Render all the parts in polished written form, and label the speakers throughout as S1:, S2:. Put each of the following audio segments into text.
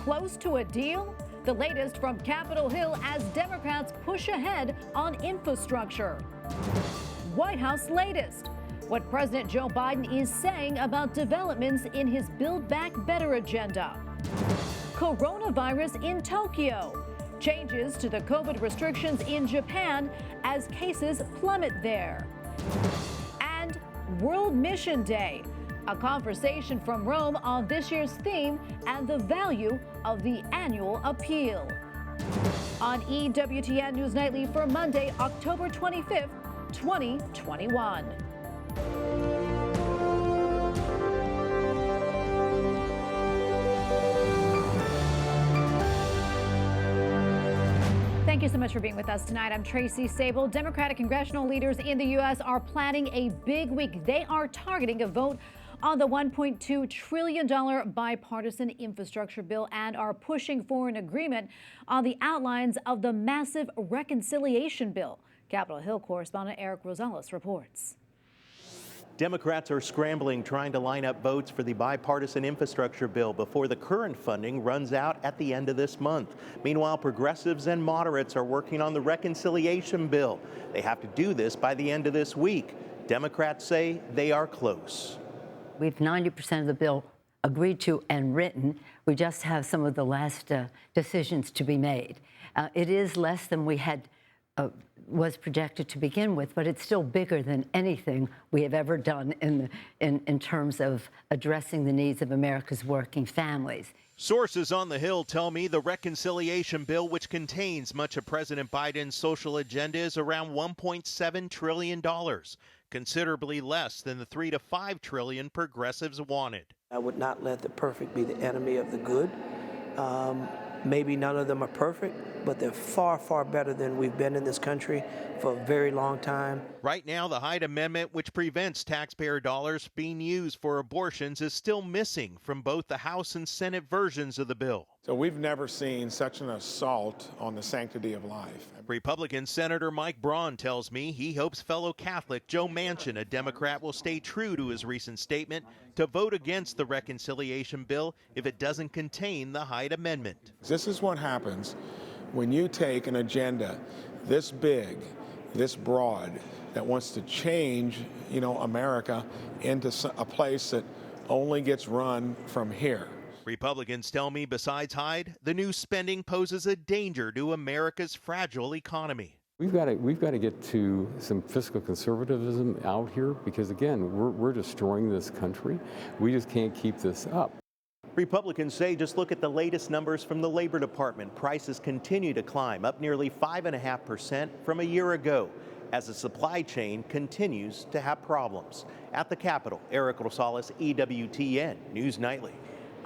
S1: close to a deal? The latest from Capitol Hill as Democrats push ahead on infrastructure. White House latest. What President Joe Biden is saying about developments in his Build Back Better agenda. Coronavirus in Tokyo. Changes to the COVID restrictions in Japan as cases plummet there. And World Mission Day. A conversation from Rome on this year's theme and the value of the annual appeal. On EWTN News Nightly for Monday, October 25th, 2021. Thank you so much for being with us tonight. I'm Tracy Sable. Democratic congressional leaders in the U.S. are planning a big week. They are targeting a vote on the $1.2 trillion bipartisan infrastructure bill and are pushing for an agreement on the outlines of the massive reconciliation bill. Capitol Hill correspondent Eric Rosales reports.
S2: Democrats are scrambling, trying to line up votes for the bipartisan infrastructure bill before the current funding runs out at the end of this month. Meanwhile, progressives and moderates are working on the reconciliation bill. They have to do this by the end of this week. Democrats say they are close.
S3: We've 90% of the bill agreed to and written. We just have some of the last decisions to be made. It is less than we had was projected to begin with, but it's still bigger than anything we have ever done in terms of addressing the needs of America's working families.
S2: Sources on the Hill tell me the reconciliation bill, which contains much of President Biden's social agenda, is around $1.7 trillion, considerably less than the $3 to $5 trillion progressives wanted.
S4: I would not let the perfect be the enemy of the good. Maybe none of them are perfect, but they're far, far better than we've been in this country for a very long time.
S2: Right now, the Hyde Amendment, which prevents taxpayer dollars being used for abortions, is still missing from both the House and Senate versions of the bill.
S5: So we've never seen such an assault on the sanctity of life.
S2: Republican Senator Mike Braun tells me he hopes fellow Catholic Joe Manchin, a Democrat, will stay true to his recent statement to vote against the reconciliation bill if it doesn't contain the Hyde Amendment.
S5: This is what happens when you take an agenda this big, this broad, that wants to change, America into a place that only gets run from here.
S2: Republicans tell me besides Hyde, the new spending poses a danger to America's fragile economy.
S6: We've got to get to some fiscal conservatism out here because, again, we're destroying this country. We just can't keep this up.
S2: Republicans say just look at the latest numbers from the Labor Department. Prices continue to climb, up nearly 5.5% from a year ago, as the supply chain continues to have problems. At the Capitol, Eric Rosales, EWTN News Nightly.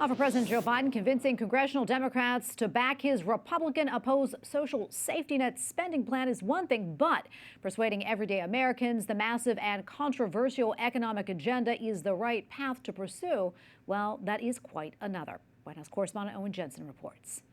S1: For President Joe Biden convincing congressional Democrats to back his Republican-opposed social safety net spending plan is one thing, but persuading everyday Americans the massive and controversial economic agenda is the right path to pursue, well, that is quite another. White House correspondent Owen Jensen reports.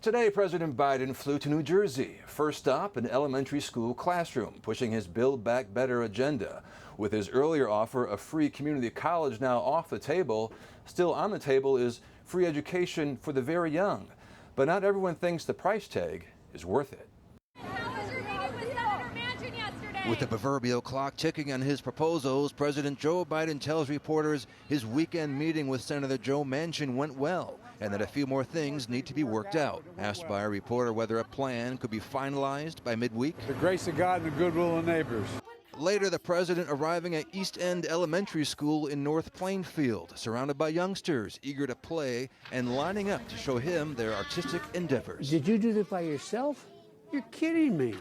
S7: Today, President Biden flew to New Jersey. First stop, an elementary school classroom, pushing his Build Back Better agenda. With his earlier offer of free community college now off the table, still on the table is free education for the very young. But not everyone thinks the price tag is worth it.
S8: How was your meeting with Senator Manchin yesterday?
S7: With the proverbial clock ticking on his proposals, President Joe Biden tells reporters his weekend meeting with Senator Joe Manchin went well, and that a few more things need to be worked out. Asked by a reporter whether a plan could be finalized by midweek.
S9: The grace of God and the goodwill of neighbors.
S7: Later, the president arriving at East End Elementary School in North Plainfield, surrounded by youngsters eager to play and lining up to show him their artistic endeavors.
S10: Did you do this by yourself? You're kidding me.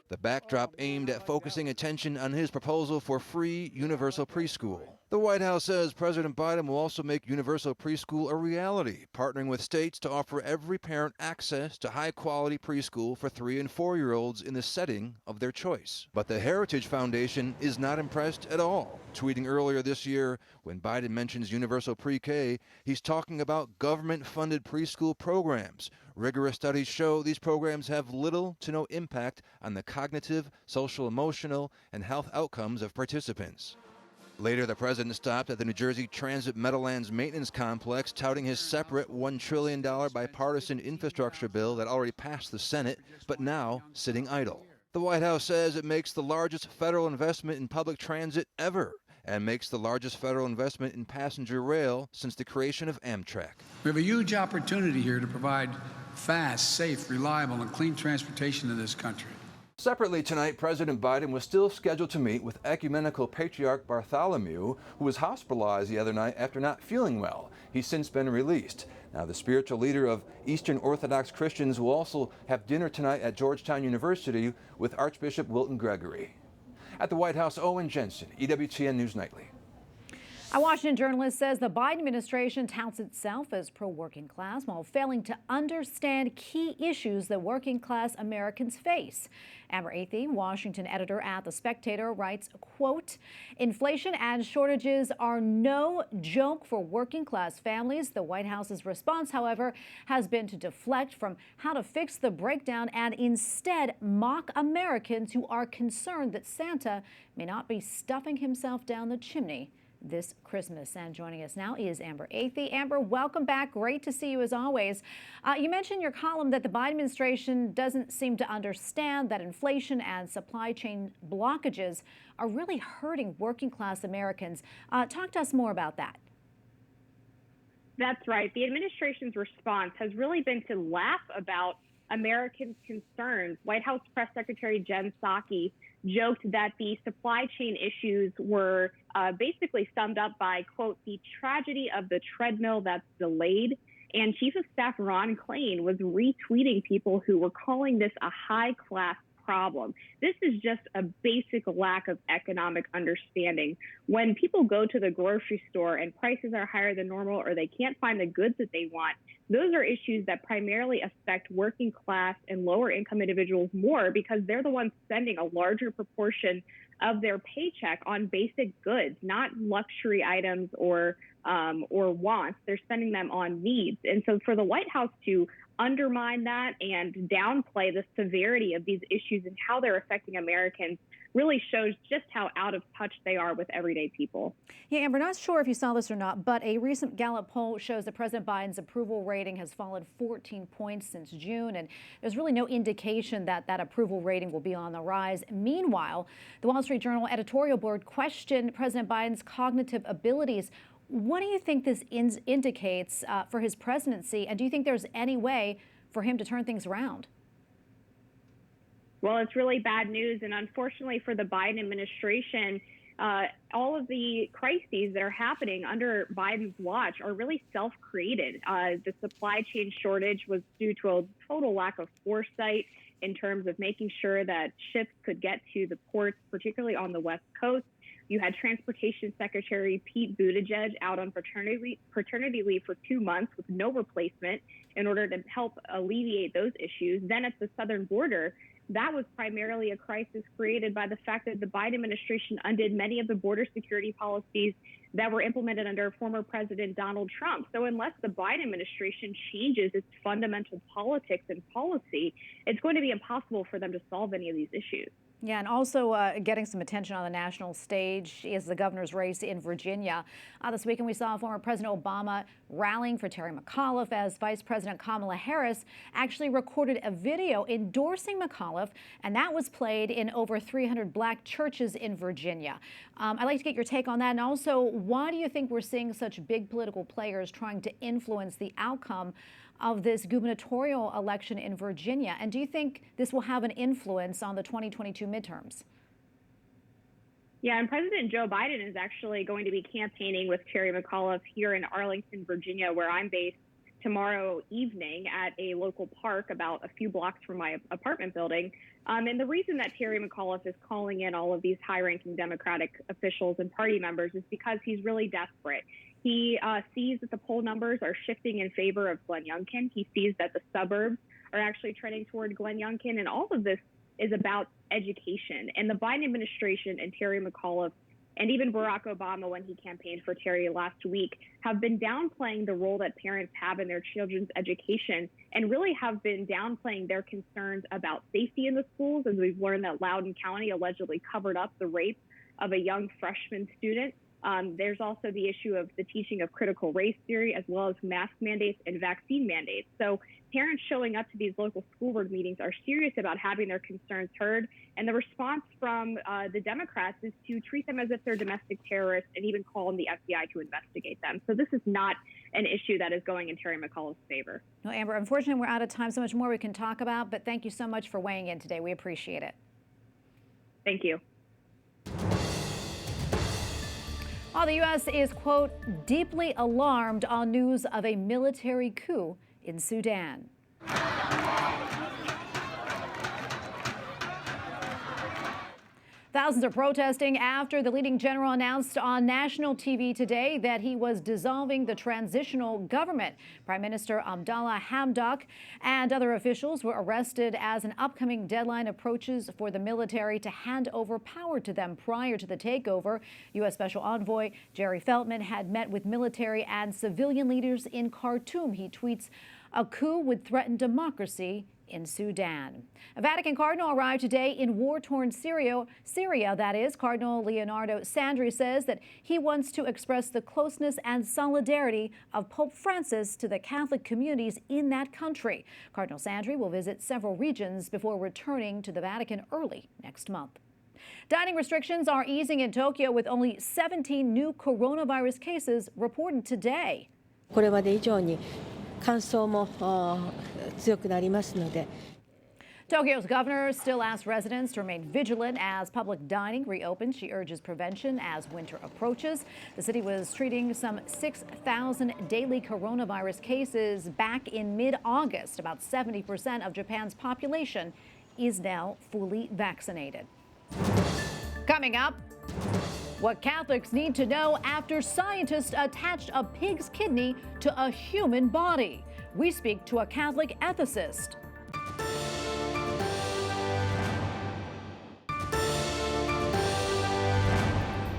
S7: The backdrop aimed at focusing attention on his proposal for free universal preschool. The White House says President Biden will also make universal preschool a reality, partnering with states to offer every parent access to high-quality preschool for 3- and 4-year-olds in the setting of their choice. But the Heritage Foundation is not impressed at all. Tweeting earlier this year, when Biden mentions universal pre-K, he's talking about government-funded preschool programs. Rigorous studies show these programs have little to no impact on the cognitive, social, emotional, and health outcomes of participants. Later, the president stopped at the New Jersey Transit Meadowlands Maintenance Complex, touting his separate $1 trillion bipartisan infrastructure bill that already passed the Senate, but now sitting idle. The White House says it makes the largest federal investment in public transit ever and makes the largest federal investment in passenger rail since the creation of Amtrak.
S10: We have a huge opportunity here to provide fast, safe, reliable, and clean transportation to this country.
S7: Separately tonight, President Biden was still scheduled to meet with Ecumenical Patriarch Bartholomew, who was hospitalized the other night after not feeling well. He's since been released. Now, the spiritual leader of Eastern Orthodox Christians will also have dinner tonight at Georgetown University with Archbishop Wilton Gregory. At the White House, Owen Jensen, EWTN News Nightly.
S1: A Washington journalist says the Biden administration touts itself as pro-working class while failing to understand key issues that working class Americans face. Amber Athey, Washington editor at The Spectator, writes, quote, inflation and shortages are no joke for working class families. The White House's response, however, has been to deflect from how to fix the breakdown and instead mock Americans who are concerned that Santa may not be stuffing himself down the chimney this Christmas. And joining us now is Amber Athey. Amber, welcome back. Great to see you as always. You mentioned in your column that the Biden administration doesn't seem to understand that inflation and supply chain blockages are really hurting working class Americans. Talk to us more about that.
S11: That's right. The administration's response has really been to laugh about Americans' concerns. White House Press Secretary Jen Psaki joked that the supply chain issues were basically summed up by, quote, the tragedy of the treadmill that's delayed. And Chief of Staff Ron Klain was retweeting people who were calling this a high-class problem. This is just a basic lack of economic understanding. When people go to the grocery store and prices are higher than normal or they can't find the goods that they want, those are issues that primarily affect working class and lower income individuals more because they're the ones spending a larger proportion of their paycheck on basic goods, not luxury items or wants. They're spending them on needs. And so for the White House to undermine that and downplay the severity of these issues and how they're affecting Americans really shows just how out of touch they are with everyday people.
S1: Yeah, Amber, not sure if you saw this or not, but a recent Gallup poll shows that President Biden's approval rating has fallen 14 points since June, and there's really no indication that that approval rating will be on the rise. Meanwhile, the Wall Street Journal editorial board questioned President Biden's cognitive abilities. What do you think this indicates for his presidency, and do you think there's any way for him to turn things around?
S11: Well, it's really bad news, and unfortunately for the Biden administration, all of the crises that are happening under Biden's watch are really self-created. The supply chain shortage was due to a total lack of foresight in terms of making sure that ships could get to the ports, particularly on the West Coast. You had Transportation Secretary Pete Buttigieg out on paternity leave for 2 months with no replacement in order to help alleviate those issues. Then at the southern border, that was primarily a crisis created by the fact that the Biden administration undid many of the border security policies that were implemented under former President Donald Trump. So unless the Biden administration changes its fundamental politics and policy, it's going to be impossible for them to solve any of these issues.
S1: Yeah, and also getting some attention on the national stage is the governor's race in Virginia. This weekend, we saw former President Obama rallying for Terry McAuliffe as Vice President Kamala Harris actually recorded a video endorsing McAuliffe, and that was played in over 300 black churches in Virginia. I'd like to get your take on that. And also, why do you think we're seeing such big political players trying to influence the outcome of this gubernatorial election in Virginia? And do you think this will have an influence on the 2022 midterms?
S11: Yeah, and President Joe Biden is actually going to be campaigning with Terry McAuliffe here in Arlington, Virginia, where I'm based, tomorrow evening at a local park about a few blocks from my apartment building. And the reason that Terry McAuliffe is calling in all of these high-ranking Democratic officials and party members is because he's really desperate. He sees that the poll numbers are shifting in favor of Glenn Youngkin. He sees that the suburbs are actually trending toward Glenn Youngkin. And all of this is about education. And the Biden administration and Terry McAuliffe and even Barack Obama, when he campaigned for Terry last week, have been downplaying the role that parents have in their children's education and really have been downplaying their concerns about safety in the schools, as we've learned that Loudoun County allegedly covered up the rape of a young freshman student. There's also the issue of the teaching of critical race theory, as well as mask mandates and vaccine mandates. So parents showing up to these local school board meetings are serious about having their concerns heard. And the response from the Democrats is to treat them as if they're domestic terrorists and even call on the FBI to investigate them. So this is not an issue that is going in Terry McAuliffe's favor.
S1: No, Amber, unfortunately, we're out of time. So much more we can talk about, but thank you so much for weighing in today. We appreciate it.
S11: Thank you.
S1: While the U.S. is, quote, deeply alarmed on news of a military coup in Sudan. Thousands are protesting after the leading general announced on national TV today that he was dissolving the transitional government. Prime Minister Abdallah Hamdok and other officials were arrested as an upcoming deadline approaches for the military to hand over power to them prior to the takeover. U.S. Special Envoy Jerry Feltman had met with military and civilian leaders in Khartoum. He tweets, "A coup would threaten democracy in Sudan." A Vatican cardinal arrived today in war-torn Syria, that is. Cardinal Leonardo Sandri says that he wants to express the closeness and solidarity of Pope Francis to the Catholic communities in that country. Cardinal Sandri will visit several regions before returning to the Vatican early next month. Dining restrictions are easing in Tokyo with only 17 new coronavirus cases reported today.
S12: これまで以上に乾燥も強くなりますので。
S1: Tokyo's governor still asks residents to remain vigilant as public dining reopens. She urges prevention as winter approaches. The city was treating some 6,000 daily coronavirus cases back in mid-August. About 70% of Japan's population is now fully vaccinated. Coming up, what Catholics need to know after scientists attached a pig's kidney to a human body. We speak to a Catholic ethicist.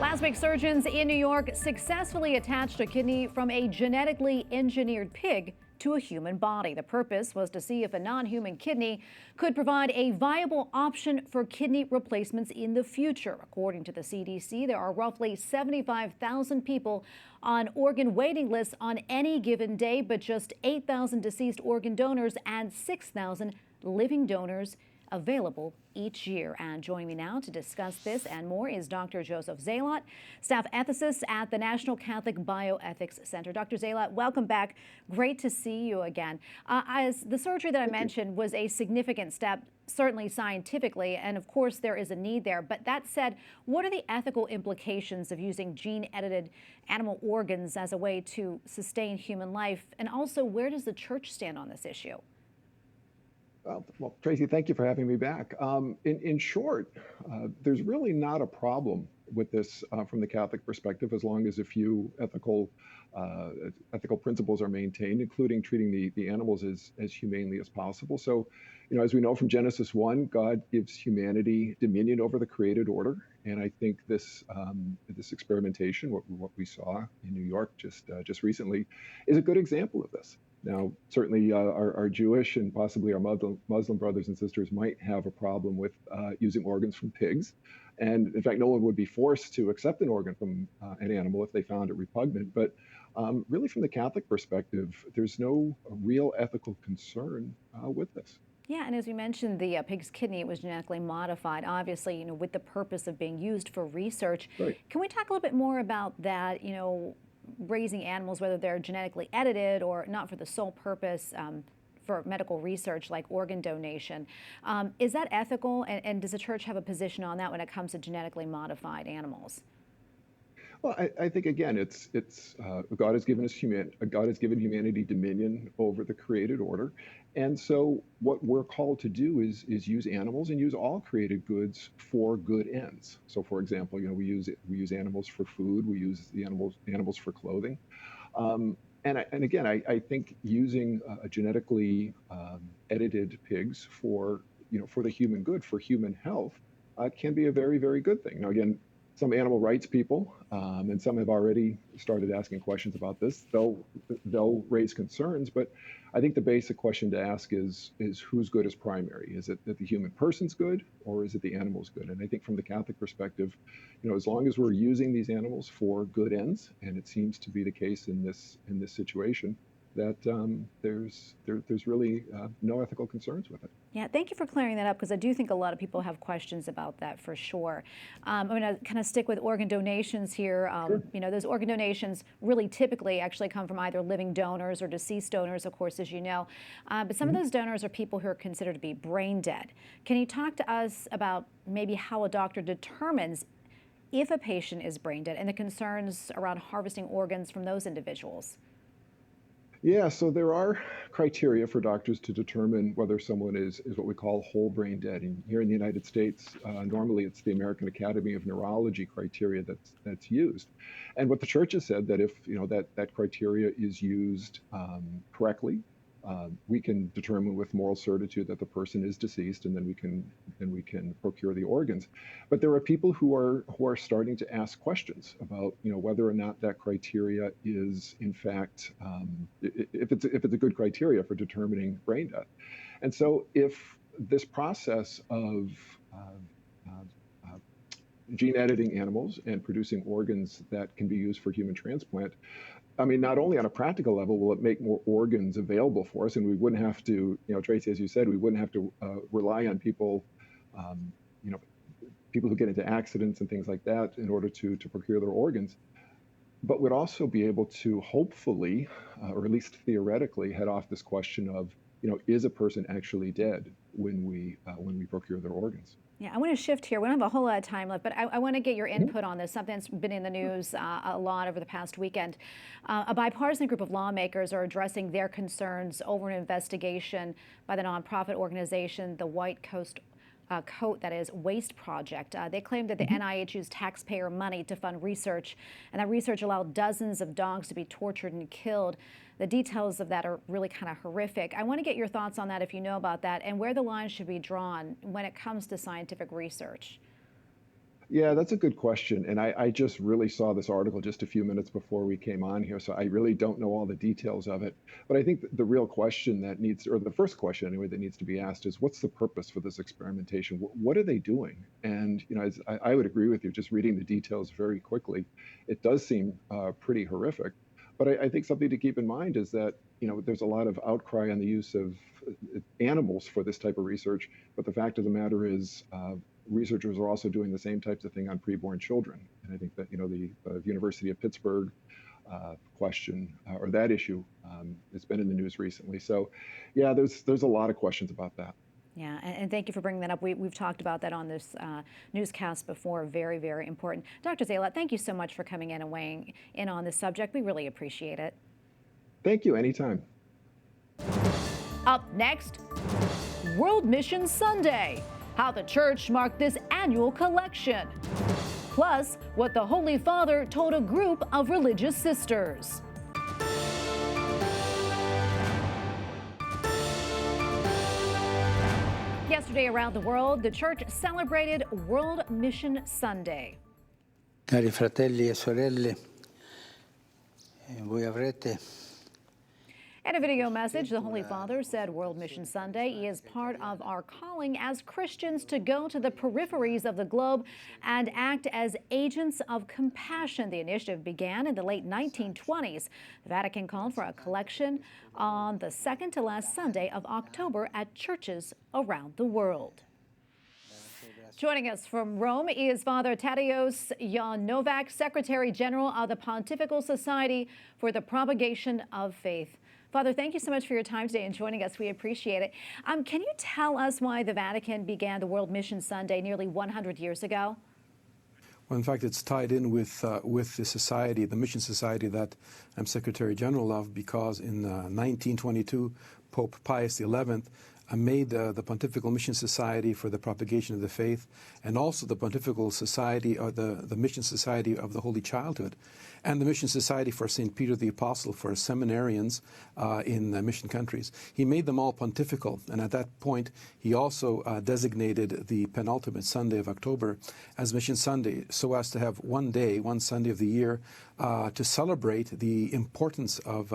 S1: Last week, surgeons in New York successfully attached a kidney from a genetically engineered pig to a human body. The purpose was to see if a non-human kidney could provide a viable option for kidney replacements in the future. According to the CDC, there are roughly 75,000 people on organ waiting lists on any given day, but just 8,000 deceased organ donors and 6,000 living donors available each year. And joining me now to discuss this and more is Dr. Jozef Zalot, staff ethicist at the National Catholic Bioethics Center. Dr. Zalot, welcome back. Great to see you again. As the surgery that I mentioned was a significant step, certainly scientifically, and of course there is a need there. But that said, what are the ethical implications of using gene-edited animal organs as a way to sustain human life? And also, where does the Church stand on this issue?
S13: Well, Tracy, thank you for having me back. In short, there's really not a problem with this from the Catholic perspective, as long as a few ethical principles are maintained, including treating the animals as humanely as possible. So, as we know from Genesis 1, God gives humanity dominion over the created order, and I think this experimentation, what we saw in New York just recently, is a good example of this. Now, certainly our Jewish and possibly our Muslim brothers and sisters might have a problem with using organs from pigs. And in fact, no one would be forced to accept an organ from an animal if they found it repugnant. But really, from the Catholic perspective, there's no real ethical concern with this.
S1: Yeah, and as you mentioned, the pig's kidney, it was genetically modified, obviously, with the purpose of being used for research.
S13: Right.
S1: Can we talk a little bit more about that, raising animals, whether they're genetically edited or not for the sole purpose for medical research like organ donation? Is that ethical, and does the Church have a position on that when it comes to genetically modified animals?
S13: Well, I think again, it's God has given humanity dominion over the created order, and so what we're called to do is use animals and use all created goods for good ends. So, for example, we use animals for food, we use the animals for clothing, and again, I think using genetically edited pigs for the human good, for human health, can be a very, very good thing. Now, again, some animal rights people, and some have already started asking questions about this. They'll raise concerns, but I think the basic question to ask is whose good is primary? Is it that the human person's good, or is it the animal's good? And I think from the Catholic perspective, as long as we're using these animals for good ends, and it seems to be the case in this situation, that there's really no ethical concerns with it.
S1: Yeah, thank you for clearing that up, because I do think a lot of people have questions about that for sure. I'm going to kind of stick with organ donations here.
S13: Sure.
S1: Those organ donations really typically actually come from either living donors or deceased donors, of course, as you know. But some of those donors are people who are considered to be brain dead. Can you talk to us about maybe how a doctor determines if a patient is brain dead and the concerns around harvesting organs from those individuals?
S13: Yeah, so there are criteria for doctors to determine whether someone is what we call whole brain dead. And here in the United States, normally it's the American Academy of Neurology criteria that's used. And what the Church has said that if that criteria is used correctly, we can determine with moral certitude that the person is deceased, and then we can procure the organs. But there are people who are starting to ask questions about whether or not that criteria is in fact if it's a good criteria for determining brain death. And so if this process of gene editing animals and producing organs that can be used for human transplant, I mean, not only on a practical level will it make more organs available for us, and we wouldn't have to, Tracy, as you said, we wouldn't have to rely on people, people who get into accidents and things like that in order to procure their organs, but would also be able to hopefully, or at least theoretically, head off this question of, is a person actually dead when we procure their organs?
S1: Yeah, I want to shift here. We don't have a whole lot of time left, but I want to get your input on this, something that's been in the news a lot over the past weekend. A bipartisan group of lawmakers are addressing their concerns over an investigation by the nonprofit organization, the White Coat Waste Project. They claim that the NIH used taxpayer money to fund research, and that research allowed dozens of dogs to be tortured and killed. The details of that are really kind of horrific. I want to get your thoughts on that, if you know about that, and where the line should be drawn when it comes to scientific research.
S13: Yeah, that's a good question. And I just really saw this article just a few minutes before we came on here, so I really don't know all the details of it. But I think the real question that needs, or the first question anyway, that needs to be asked is, what's the purpose for this experimentation? What are they doing? And, I would agree with you, just reading the details very quickly, it does seem pretty horrific. But I think something to keep in mind is that, there's a lot of outcry on the use of animals for this type of research. But the fact of the matter is, researchers are also doing the same types of thing on preborn children. And I think that, the University of Pittsburgh question, or that issue, has been in the news recently. So, yeah, there's a lot of questions about that.
S1: Yeah, and thank you for bringing that up. We've talked about that on this newscast before. Very, very important. Dr. Zalot, thank you so much for coming in and weighing in on this subject. We really appreciate it.
S13: Thank you. Anytime.
S1: Up next, World Mission Sunday. How the church marked this annual collection. Plus, what the Holy Father told a group of religious sisters. Yesterday around the world, the church celebrated World Mission Sunday.
S14: Cari fratelli e sorelle, voi avrete.
S1: In a video message, the Holy Father said World Mission Sunday is part of our calling as Christians to go to the peripheries of the globe and act as agents of compassion. The initiative began in the late 1920s. The Vatican called for a collection on the second to last Sunday of October at churches around the world. Joining us from Rome is Father Tadeusz Jan Nowak, Secretary General of the Pontifical Society for the Propagation of Faith. Father, thank you so much for your time today and joining us. We appreciate it. Can you tell us why the Vatican began the World Mission Sunday nearly 100 years ago?
S15: Well, in fact, it's tied in with the society, the Mission Society that I'm Secretary General of, because in 1922, Pope Pius XI made the Pontifical Mission Society for the Propagation of the Faith, and also the Pontifical Society, or the Mission Society of the Holy Childhood, and the Mission Society for St. Peter the Apostle for seminarians in mission countries. He made them all pontifical, and at that point he also designated the penultimate Sunday of October as Mission Sunday, so as to have one day, one Sunday of the year, to celebrate the importance of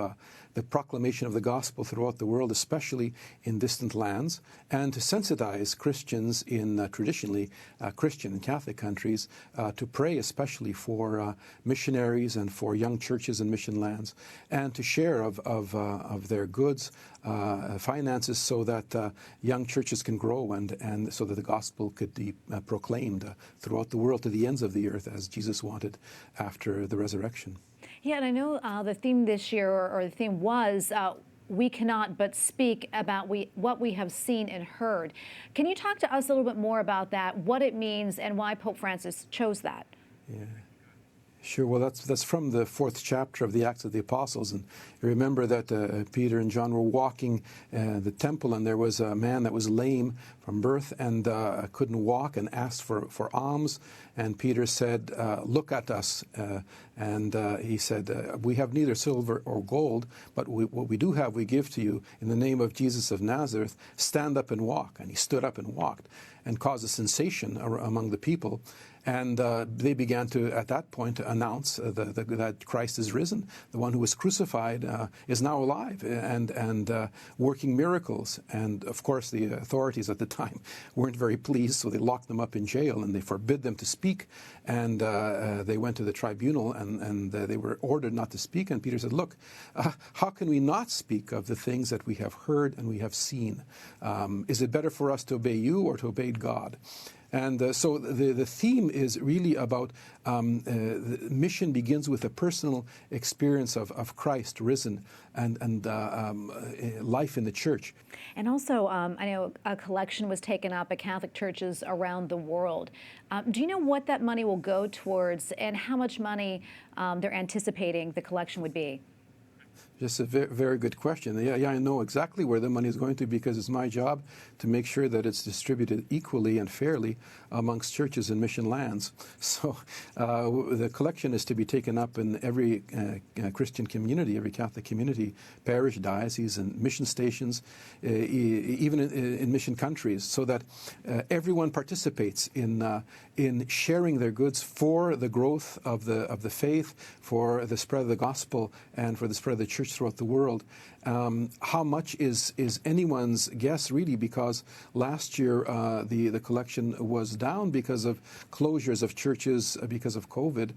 S15: the proclamation of the gospel throughout the world, especially in distant lands, and to sensitize Christians in traditionally Christian and Catholic countries to pray especially for missionaries and for young churches in mission lands, and to share of their goods, finances, so that young churches can grow and so that the gospel could be proclaimed throughout the world to the ends of the earth, as Jesus wanted after the resurrection.
S1: Yeah, and I know the theme this year, or the theme was, we cannot but speak about what we have seen and heard. Can you talk to us a little bit more about that, what it means, and why Pope Francis chose that?
S15: Yeah. Sure. Well, that's from the 4th chapter of the Acts of the Apostles, and you remember that Peter and John were walking the temple, and there was a man that was lame from birth and couldn't walk, and asked for alms. And Peter said, "Look at us." And he said, "We have neither silver or gold, but what we do have, we give to you. In the name of Jesus of Nazareth, stand up and walk." And he stood up and walked, and caused a sensation among the people. And they began to, at that point, announce that Christ is risen. The one who was crucified is now alive and working miracles. And, of course, the authorities at the time weren't very pleased, so they locked them up in jail and they forbid them to speak. And they went to the tribunal and they were ordered not to speak. And Peter said, "Look, how can we not speak of the things that we have heard and we have seen? Is it better for us to obey you or to obey God?" And so the theme is really about mission begins with a personal experience of Christ risen and life in the church.
S1: And also, I know a collection was taken up at Catholic churches around the world. Do you know what that money will go towards, and how much money they're anticipating the collection would be?
S15: Just a very, very good question. Yeah, I know exactly where the money is going to, because it's my job to make sure that it's distributed equally and fairly amongst churches and mission lands. So the collection is to be taken up in every Christian community, every Catholic community, parish, diocese, and mission stations, even in mission countries, so that everyone participates in sharing their goods for the growth of the faith, for the spread of the gospel, and for the spread of the church throughout the world. How much is anyone's guess, really, because last year the collection was down because of closures of churches because of COVID.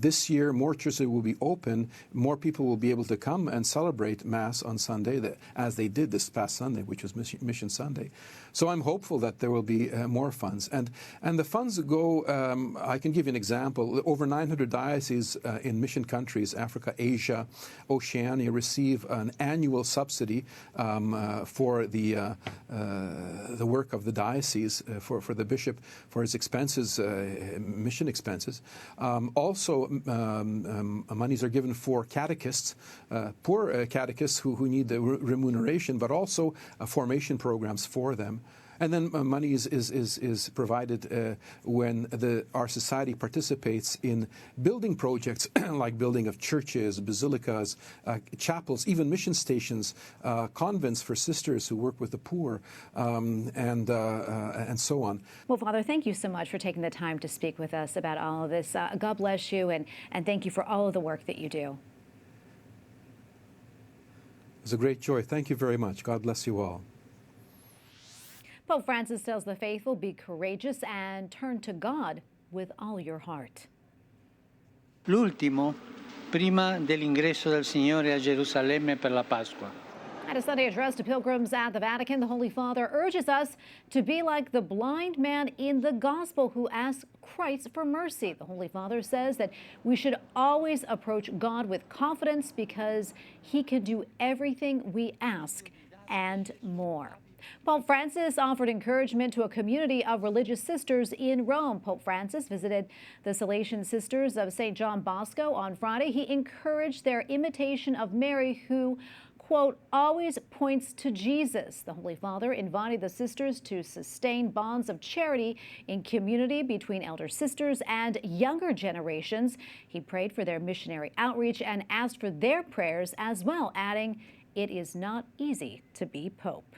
S15: This year, more churches will be open. More people will be able to come and celebrate Mass on Sunday, as they did this past Sunday, which was Mission Sunday. So I'm hopeful that there will be more funds. And the funds go, I can give you an example. Over 900 dioceses in mission countries, Africa, Asia, Oceania, receive an annual subsidy for the work of the diocese, for the bishop, for his expenses, mission expenses. Also, monies are given for catechists, poor catechists who need the remuneration, but also formation programs for them. And then money is provided when our society participates in building projects like building of churches, basilicas, chapels, even mission stations, convents for sisters who work with the poor, and so on.
S1: Well, Father, thank you so much for taking the time to speak with us about all of this. God bless you, and thank you for all of the work that you do.
S15: It was a great joy. Thank you very much. God bless you all.
S1: Pope Francis tells the faithful, be courageous and turn to God with all your heart.
S14: L'ultimo, prima dell'ingresso del Signore a Gerusalemme per la Pasqua.
S1: At a Sunday address to pilgrims at the Vatican, the Holy Father urges us to be like the blind man in the Gospel who asked Christ for mercy. The Holy Father says that we should always approach God with confidence because he can do everything we ask and more. Pope Francis offered encouragement to a community of religious sisters in Rome. Pope Francis visited the Salesian Sisters of St. John Bosco on Friday. He encouraged their imitation of Mary, who quote, always points to Jesus. The Holy Father invited the sisters to sustain bonds of charity in community between elder sisters and younger generations. He prayed for their missionary outreach and asked for their prayers as well, adding, "It is not easy to be Pope."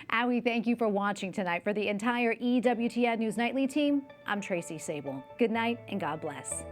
S1: And we thank you for watching tonight. For the entire EWTN News Nightly team, I'm Tracy Sable. Good night and God bless.